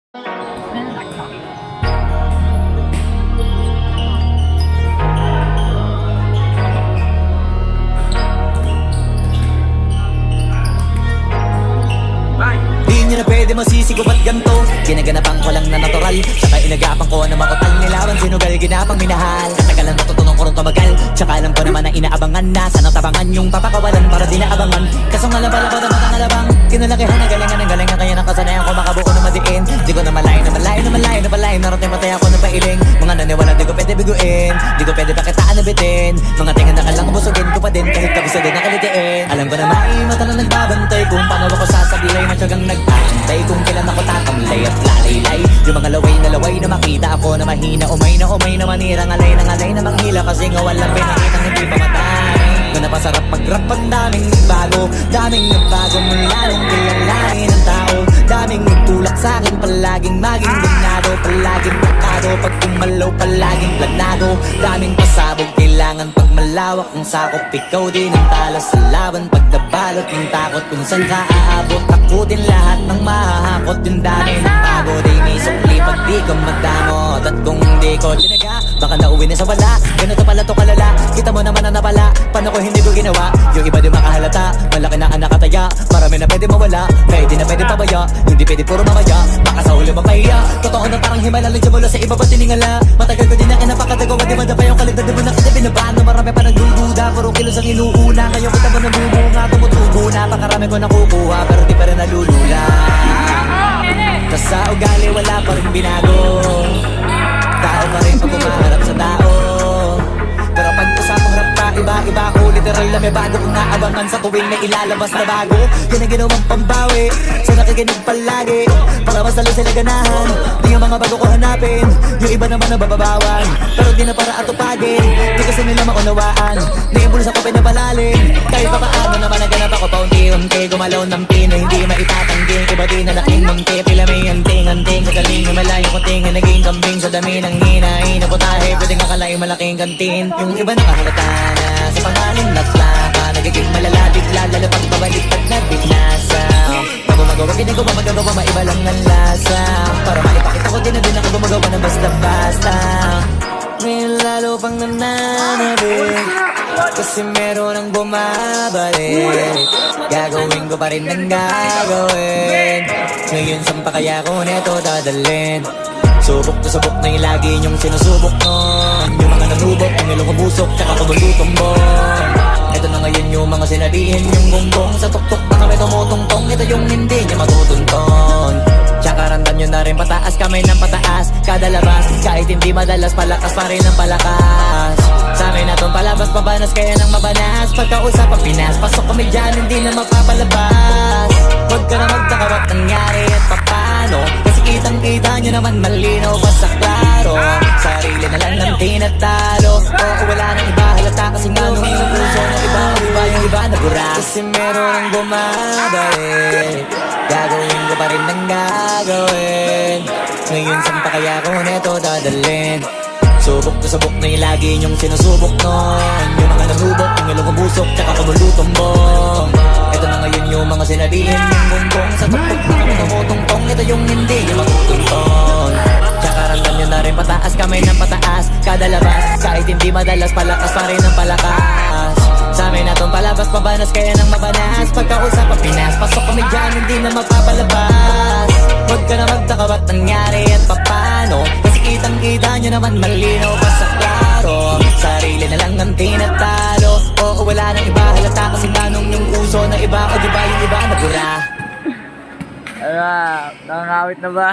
Di nyo na pwede masisigaw at ganto. Ginaganapan ko lang na natural, saka inagapan ko na makutal. Nilaban sinugal, ginapang minahal. Katagalan natutunong ko rin tumagal, tsaka alam ko naman na inaabangan na. Sana tabangan yung papakawalan para di naabangan. Kaso nga labalabad ang matang alabang, kinalakihan na galingan ng galingan. Kaya nakasanayan ko makabuo na madiin. Di ko na malayo na malayo na malayo na malayo. Narating matay ako ng pailing. Mga naniwala di ko pwede biguin, di ko pwede pakitaan na bitin. Mga tingan na kalang busugin ko pa din, kahit kabisa din nakalitiin. Alam ko na maimata na nagbabantay kung paano ako sasabilay na tiyagang nag-aantay. Kung kailan ako tatamlay at lalaylay. Yung mga laway na makita ako na mahina. Umay na manira, ngalay na manghila. Kasi nga walang pinakitang hindi pa matay. Kung napasarap mag-rap ang daming nagbago. Daming nagbago mula nung kilalanin ang tao. Daming nagtulak sa'kin, palaging maging ganado. Palaging takado, pag kumalaw palaging planado. Daming pasabog, kailangan pag malawak ang sakop. Ikaw din ang tala sa laban, pag nabalot ng takot. Kung saan ka aabot, ako din lahat ng mahahakot. Yung dami ng bago, di may sukli pag di ka magdamot. At kung hindi ko tinaga, baka nauwi na sa wala. Ganito pala to kalala, kita mo naman na napala. Paano ko hindi ko ginawa, yung iba di makahalata. Malaki na ang nakataya, marami na pwede mawala. Pwede na pwede pabaya, hindi pwede puro mamaya. Baka sa huli mapahiya, totoo na parang himala. Lang mula sa iba ba tiningala. Matagal ko din na kinapakadagawa, di madapa yung kaligtad. Di mo na kita binabano, marami pa nagdududa. Puro kilos ang inuuna, ngayon kita ba nabumunga. Tumutubo na, pakarami ko nakukuha, pero di pa rin nalulula. Tas sa ugali wala pa rin binago. Tao pa rin pag umaharap sa tao. Pero pag usapang rap pa, iba-iba ko. Literal na may bago kong naabangan sa tuwing may ilalabas na bago. Yan ang ginawang pambawi, sa nakikinig palagi. Para mas lalo sila ganahan, di yung mga bago ko hanapin. Yung iba naman nabababawan, pero di na para atupagin. Di kasi nila maunawaan, di yung bulsa ko pinapalalim. Kahit pa paano naman naganap ako paunti-unti. Gumalaw ng pino, hindi maitatangging. Iba di na laking munti, pila may anting-anting. Kagaling na malayong kuting, naging kambing sa dami ng hinahin. Naputahe, pwedeng akalaing malaking kantin. Yung iba nakahalata na sa pangalim na plaka. Nagiging malala, bigla, lalo pag babalik pag nagbinasa. Gumagawa, ginagawa, magagawa, maiba lang ang lasa. Para maipakita ko din na din ako gumagawa ng basta-basta. Ngayon lalo pang nananabik, kasi meron ang bumabalik. Gagawin ko pa rin ang gagawin. Ngayon saan pa kaya ko neto dadalhin? Subok to subok na yung lagi niyong sinusubok nun. Yung mga nanubok, yung ilong kubusok, tsaka kumulutumbong. Ito na ngayon yung mga sinabihin yung gonggong. Sa tuktok na kami tumutungtong, ito yung hindi niya matutunton. Tsaka randan nyo na rin pataas, kamay ng pataas. Kada labas, kahit hindi madalas, palakas pa rin ang palakas. Sa amin na tong palabas, pabanas kaya nang mabanas. Pagkausap ang Pinas, pasok kami dyan, hindi na mapapalabas. Huwag ka na magtaka ba't nangyari at papano. Kasi kitang-kita nyo naman malinaw pa sa klaro. Sarili na lang ng tinatalo. Oo, wala nang iba halata, kasi nga nung yung puso ng iba, yung iba nabura. Kasi meron ang bumabalik, gagawin ko pa rin ang gagawin. Ngayon saan pa kaya ko neto dadalhin? Subok to subok na yung lagi niyong sinusubok nun. Yung mga nanubok, yung ilong kubusok, tsaka kumulutumbong. Ito na ngayon yung mga sinabihin yung gonggong. Sa tuktok na kami tumutungtong, ito yung hindi niya matutunton. Tsaka randan nyo na rin pataas, kamay ng pataas. Kada labas, kahit hindi madalas, palakas pa rin ang palakas. Sa amin na tong palabas, pabanas kaya nang mabanas. Pagkausap ang Pinas, pasok kami dyan, hindi na mapapalabas. Huwag ka na magtaka ba't nangyari at papano. Kasi kitang-kita nyo naman malinaw pa sa klaro. Sarili na lang ang tinatalo. Oo, wala nang iba halata, kasi ganong yung uso na iba. O diba yung iba nabura? Ano, nangangawit na ba?